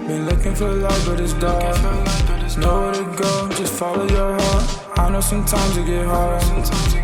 Been looking for light, but it's dark. Nowhere to go, just follow your heart. I know sometimes it get hard.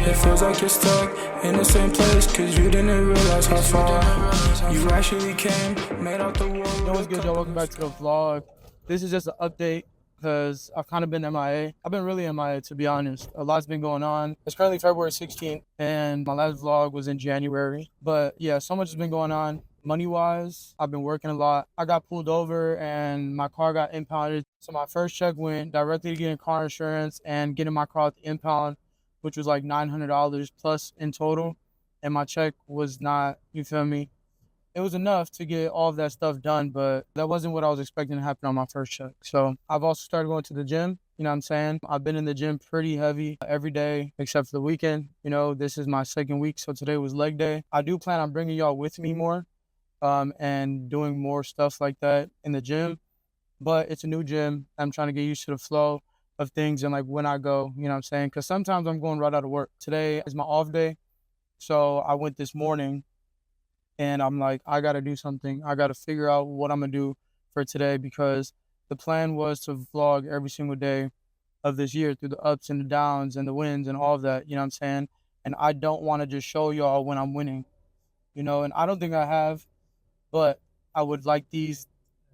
It feels like you're stuck in the same place, cause you didn't realize how far you actually came, made out the world. Yo, what's good, y'all? Welcome back to the vlog. This is just an update because I've kind of been MIA. I've been really MIA, to be honest. A lot's been going on. It's currently February 16th, and my last vlog was in January. But yeah, so much has been going on. Money-wise, I've been working a lot. I got pulled over and my car got impounded. So my first check went directly to getting car insurance and getting my car at the impound, which was like $900 plus in total. And my check was not, you feel me? It was enough to get all of that stuff done, but that wasn't what I was expecting to happen on my first check. So I've also started going to the gym, you know what I'm saying? I've been in the gym pretty heavy every day except for the weekend. You know, this is my second week, so today was leg day. I do plan on bringing y'all with me more and doing more stuff like that in the gym, but it's a new gym. I'm trying to get used to the flow of things and like when I go, you know what I'm saying? Because sometimes I'm going right out of work. Today is my off day, so I went this morning. And I'm like, I got to do something. I got to figure out what I'm going to do for today because the plan was to vlog every single day of this year through the ups and the downs and the wins and all of that, you know what I'm saying? And I don't want to just show y'all when I'm winning, you know, and I don't think I have, but I would like this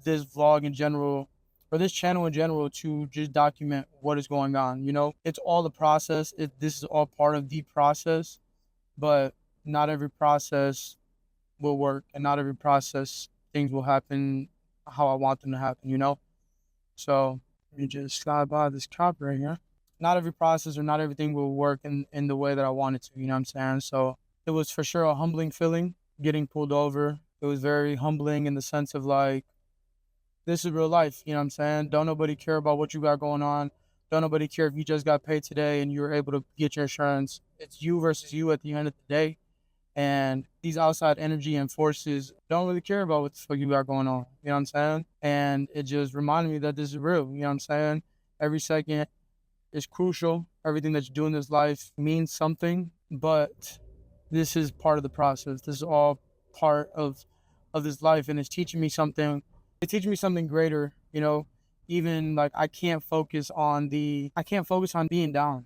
vlog in general, or this channel in general, to just document what is going on, you know? It's all the process. This is all part of the process, but not every process will work, and not every process things will happen how I want them to happen, you know? So let me just slide by this cop right here. Not every process or not everything will work in the way that I want it to, you know what I'm saying? So it was for sure a humbling feeling getting pulled over. It was very humbling in the sense of like, this is real life, you know what I'm saying? Don't nobody care about what you got going on. Don't nobody care if you just got paid today and you were able to get your insurance. It's you versus you at the end of the day. And these outside energy and forces don't really care about what the fuck you got going on. You know what I'm saying? And it just reminded me that this is real. You know what I'm saying? Every second is crucial. Everything that you do in this life means something. But this is part of the process. This is all part of this life. And it's teaching me something. It's teaching me something greater, you know? Even like I can't focus on being down.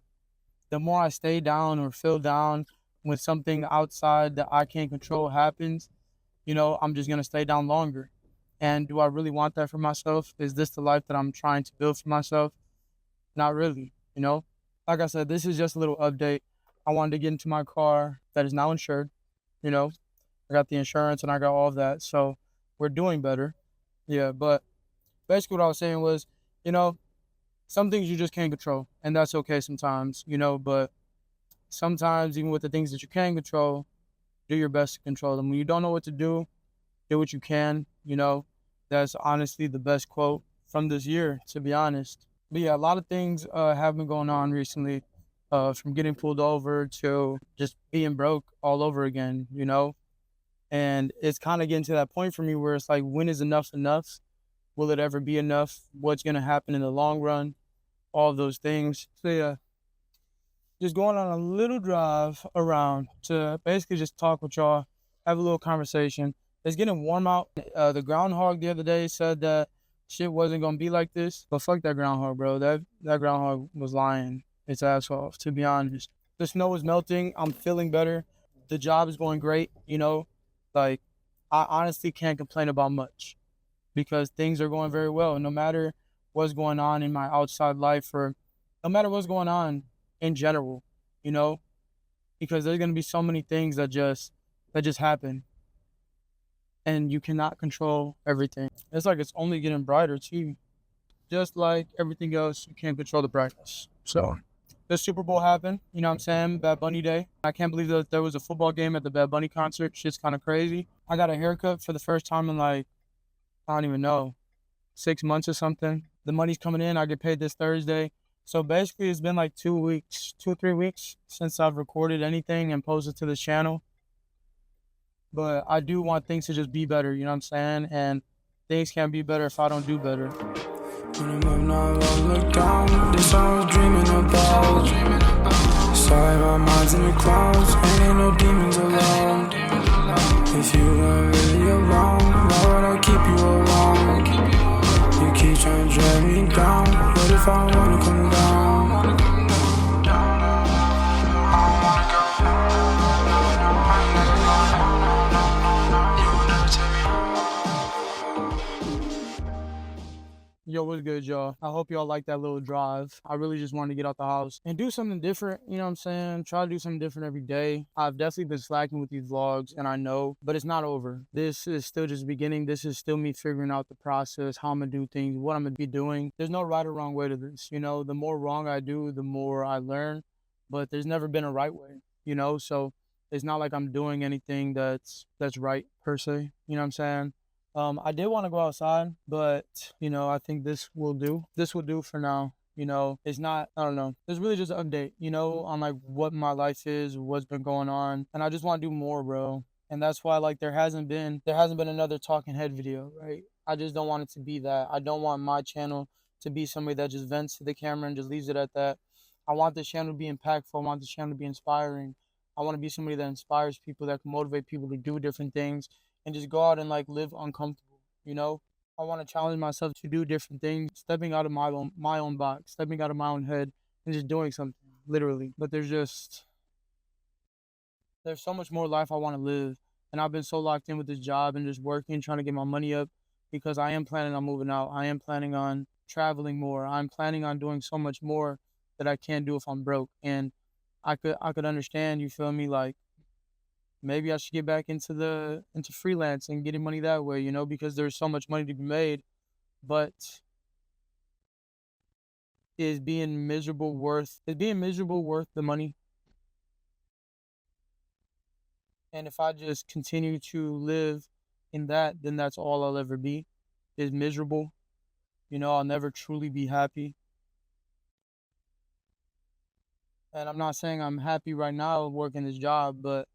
The more I stay down or feel down, when something outside that I can't control happens, you know, I'm just going to stay down longer. And do I really want that for myself? Is this the life that I'm trying to build for myself? Not really, you know? Like I said, this is just a little update. I wanted to get into my car that is now insured, you know? I got the insurance and I got all of that, so we're doing better. Yeah, but basically what I was saying was, you know, some things you just can't control, and that's okay sometimes, you know, but sometimes, even with the things that you can control, do your best to control them. When you don't know what to do what you can, you know. That's honestly the best quote from this year, to be honest. But yeah, a lot of things have been going on recently, from getting pulled over to just being broke all over again, you know. And it's kind of getting to that point for me where it's like, when is enough enough? Will it ever be enough? What's going to happen in the long run? All of those things. So yeah. Just going on a little drive around to basically just talk with y'all, have a little conversation. It's getting warm out. The groundhog the other day said that shit wasn't going to be like this. But fuck that groundhog, bro. That groundhog was lying its ass off, to be honest. The snow is melting. I'm feeling better. The job is going great, you know. Like, I honestly can't complain about much because things are going very well. No matter what's going on in my outside life or no matter what's going on in general, you know, because there's going to be so many things that just happen and you cannot control everything. It's like it's only getting brighter too. Just like everything else, you can't control the brightness. So the Super Bowl happened, you know what I'm saying? Bad Bunny Day. I can't believe that there was a football game at the Bad Bunny concert. Shit's kind of crazy. I got a haircut for the first time in like, I don't even know, 6 months or something. The money's coming in. I get paid this Thursday. So basically it's been like 2 or 3 weeks since I've recorded anything and posted to this channel. But I do want things to just be better, you know what I'm saying? And things can't be better if I don't do better. When I'm up now, I look down. This I was dreaming about. Sorry, my mind's in the clouds. Ain't no demons allowed. If you weren't really around, why would I keep you around? I wanna come down. I don't wanna go. No, I ain't never going. No, you will never take me Yo, what's good, y'all? I hope y'all like that little drive. I really just wanted to get out the house and do something different. You know what I'm saying? Try to do something different every day. I've definitely been slacking with these vlogs, and I know, but it's not over. This is still just beginning. This is still me figuring out the process, how I'm gonna do things, what I'm gonna be doing. There's no right or wrong way to this. You know, the more wrong I do, the more I learn, but there's never been a right way, you know? So it's not like I'm doing anything that's right per se. You know what I'm saying? I did want to go outside, but I think this will do. This will do for now. It's not, I don't know. It's really just an update, on like what my life is, what's been going on. And I just want to do more, bro. And that's why like there hasn't been another talking head video, right? I just don't want it to be that. I don't want my channel to be somebody that just vents to the camera and just leaves it at that. I want this channel to be impactful. I want this channel to be inspiring. I want to be somebody that inspires people, that can motivate people to do different things and just go out and like live uncomfortable, you know? I want to challenge myself to do different things, stepping out of my own box, stepping out of my own head and just doing something, literally. But there's so much more life I want to live. And I've been so locked in with this job and just working, trying to get my money up because I am planning on moving out. I am planning on traveling more. I'm planning on doing so much more that I can't do if I'm broke. And I could understand, you feel me, like maybe I should get back into freelance and getting money that way, because there's so much money to be made. But is being miserable worth the money? And if I just continue to live in that, then that's all I'll ever be, is miserable. I'll never truly be happy. And I'm not saying I'm happy right now working this job, but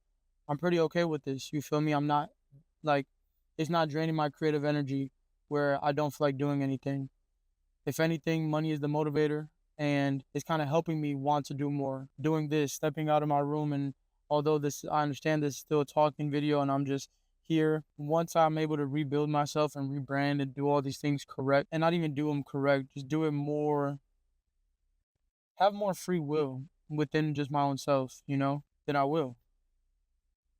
I'm pretty okay with this. You feel me? I'm not like it's not draining my creative energy where I don't feel like doing anything. If anything, money is the motivator and it's kind of helping me want to do more. Doing this, stepping out of my room, and although I understand this is still a talking video and I'm just here, once I'm able to rebuild myself and rebrand and do all these things correct, and not even do them correct, just do it more, have more free will within just my own self, then I will.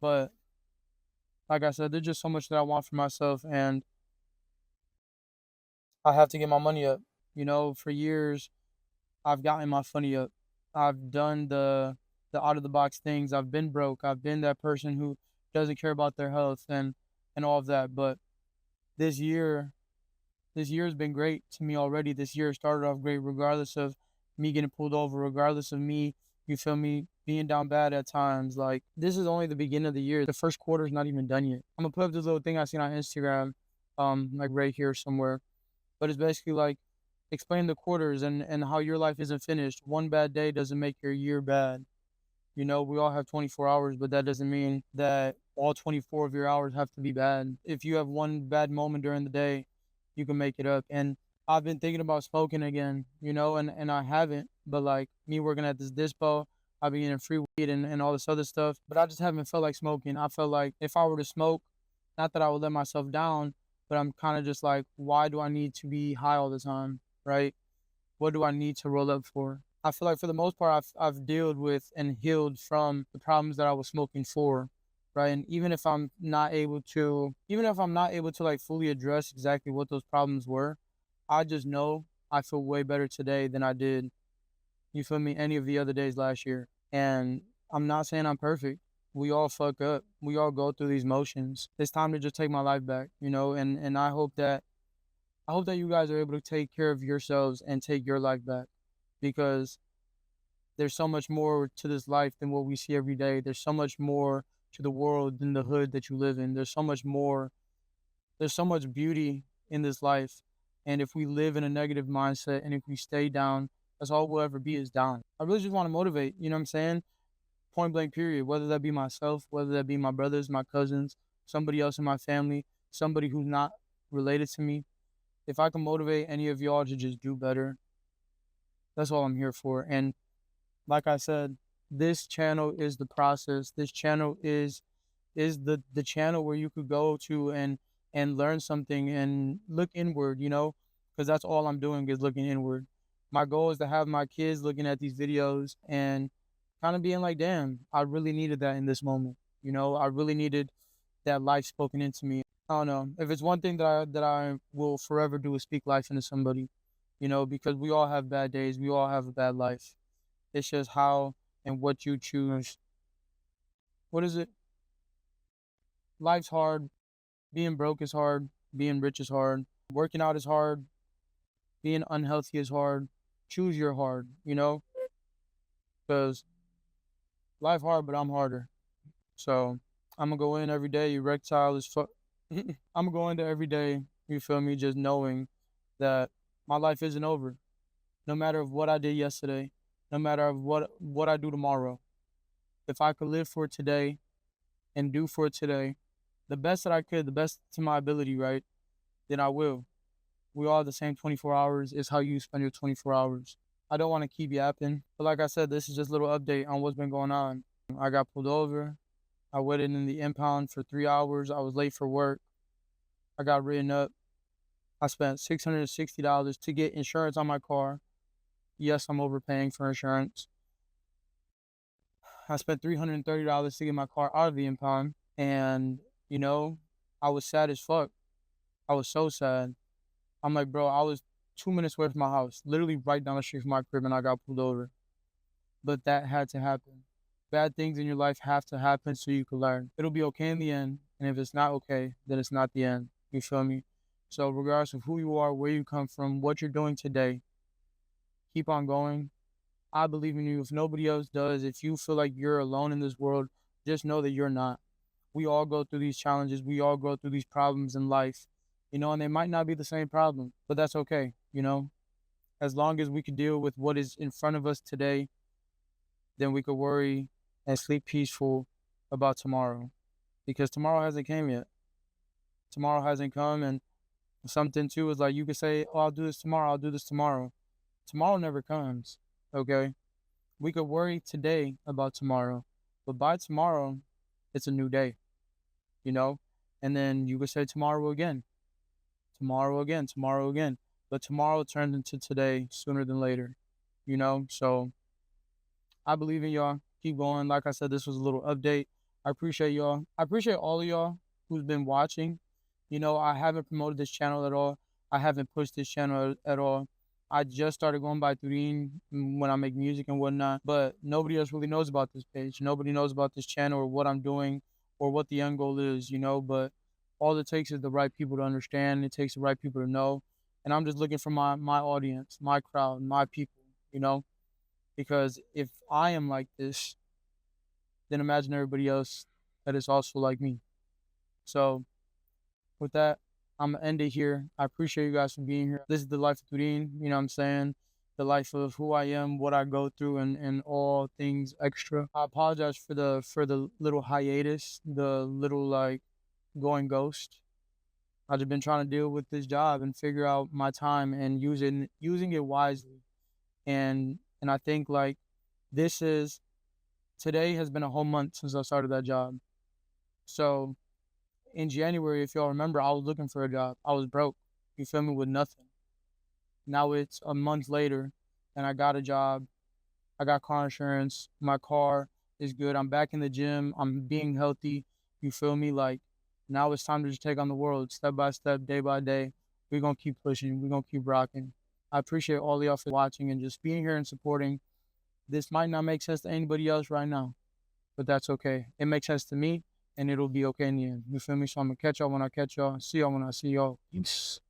But like I said, there's just so much that I want for myself, and I have to get my money up. For years, I've gotten my money up. I've done the out of the box things. I've been broke. I've been that person who doesn't care about their health and all of that. But this year, this year has been great to me already. This year started off great, regardless of me getting pulled over, regardless of me, you feel me, being down bad at times. Like, this is only the beginning of the year. The first quarter is not even done yet. I'm gonna put up this little thing I seen on Instagram, like right here somewhere. But it's basically like explain the quarters and how your life isn't finished. One bad day doesn't make your year bad. We all have 24 hours, but that doesn't mean that all 24 of your hours have to be bad. If you have one bad moment during the day, you can make it up. And I've been thinking about smoking again, and I haven't. But like me working at this dispo, I've been getting free weed and all this other stuff. But I just haven't felt like smoking. I felt like if I were to smoke, not that I would let myself down, but I'm kind of just like, why do I need to be high all the time, right? What do I need to roll up for? I feel like for the most part, I've dealt with and healed from the problems that I was smoking for, right? And even if I'm not able to like fully address exactly what those problems were, I just know I feel way better today than I did, you feel me, any of the other days last year. And I'm not saying I'm perfect. We all fuck up. We all go through these motions. It's time to just take my life back, and I hope that you guys are able to take care of yourselves and take your life back, because there's so much more to this life than what we see every day. There's so much more to the world than the hood that you live in. There's so much more. There's so much beauty in this life. And if we live in a negative mindset and if we stay down, that's all we'll ever be, is down. I really just want to motivate, you know what I'm saying? Point blank period. Whether that be myself, whether that be my brothers, my cousins, somebody else in my family, somebody who's not related to me. If I can motivate any of y'all to just do better, that's all I'm here for. And like I said, this channel is the process. This channel is the channel where you could go to and learn something and look inward, because that's all I'm doing is looking inward. My goal is to have my kids looking at these videos and kind of being like, damn, I really needed that in this moment. You know, I really needed that life spoken into me. I don't know. If it's one thing that I will forever do is speak life into somebody, you know, because we all have bad days, we all have a bad life. It's just how and what you choose. What is it? Life's hard. Being broke is hard. Being rich is hard. Working out is hard. Being unhealthy is hard. Choose your hard, you know, because life hard, but I'm harder. So I'm gonna go in every day, erectile as fuck. I'm gonna go into every day, you feel me, just knowing that my life isn't over. No matter of what I did yesterday, no matter of what I do tomorrow. If I could live for today and do for today, the best that I could, the best to my ability, right? Then I will. We all have the same 24 hours. It's how you spend your 24 hours. I don't want to keep yapping, but like I said, this is just a little update on what's been going on. I got pulled over. I waited in the impound for 3 hours. I was late for work. I got written up. I spent $660 to get insurance on my car. Yes, I'm overpaying for insurance. I spent $330 to get my car out of the impound. And, you know, I was sad as fuck. I was so sad. I'm like, bro, I was 2 minutes away from my house, literally right down the street from my crib, and I got pulled over. But that had to happen. Bad things in your life have to happen so you can learn. It'll be okay in the end. And if it's not okay, then it's not the end. You feel me? So regardless of who you are, where you come from, what you're doing today, keep on going. I believe in you. If nobody else does, if you feel like you're alone in this world, just know that you're not. We all go through these challenges. We all go through these problems in life, you know, and they might not be the same problem, but that's okay, you know. As long as we can deal with what is in front of us today, then we could worry and sleep peaceful about tomorrow, because tomorrow hasn't came yet. Tomorrow hasn't come, and something too is like you could say, "Oh, I'll do this tomorrow. I'll do this tomorrow." Tomorrow never comes. Okay, we could worry today about tomorrow, but by tomorrow, it's a new day. You know, and then you could say tomorrow again, tomorrow again, tomorrow again, but tomorrow turns into today sooner than later. You know, so I believe in y'all. Keep going. Like I said, this was a little update. I appreciate y'all. I appreciate all of y'all who's been watching. You know, I haven't promoted this channel at all. I haven't pushed this channel at all. I just started going by Turin when I make music and whatnot, but nobody else really knows about this page. Nobody knows about this channel or what I'm doing or what the end goal is, you know, but all it takes is the right people to understand. It takes the right people to know. And I'm just looking for my audience, my crowd, my people, you know, because if I am like this, then imagine everybody else that is also like me. So with that, I'm gonna end it here. I appreciate you guys for being here. This is the life of Turin, you know what I'm saying? The life of who I am, what I go through, and all things extra. I apologize for the little hiatus, the little like going ghost. I've just been trying to deal with this job and figure out my time and using it wisely. And I think like this is today has been a whole month since I started that job. So in January, if y'all remember, I was looking for a job. I was broke. You feel me? With nothing. Now it's a month later and I got a job. I got car insurance. My car is good. I'm back in the gym. I'm being healthy. You feel me? Like now it's time to just take on the world step by step, day by day. We're going to keep pushing. We're going to keep rocking. I appreciate all of y'all for watching and just being here and supporting. This might not make sense to anybody else right now, but that's okay. It makes sense to me and it'll be okay in the end. You feel me? So I'm going to catch y'all when I catch y'all. See y'all when I see y'all. Peace.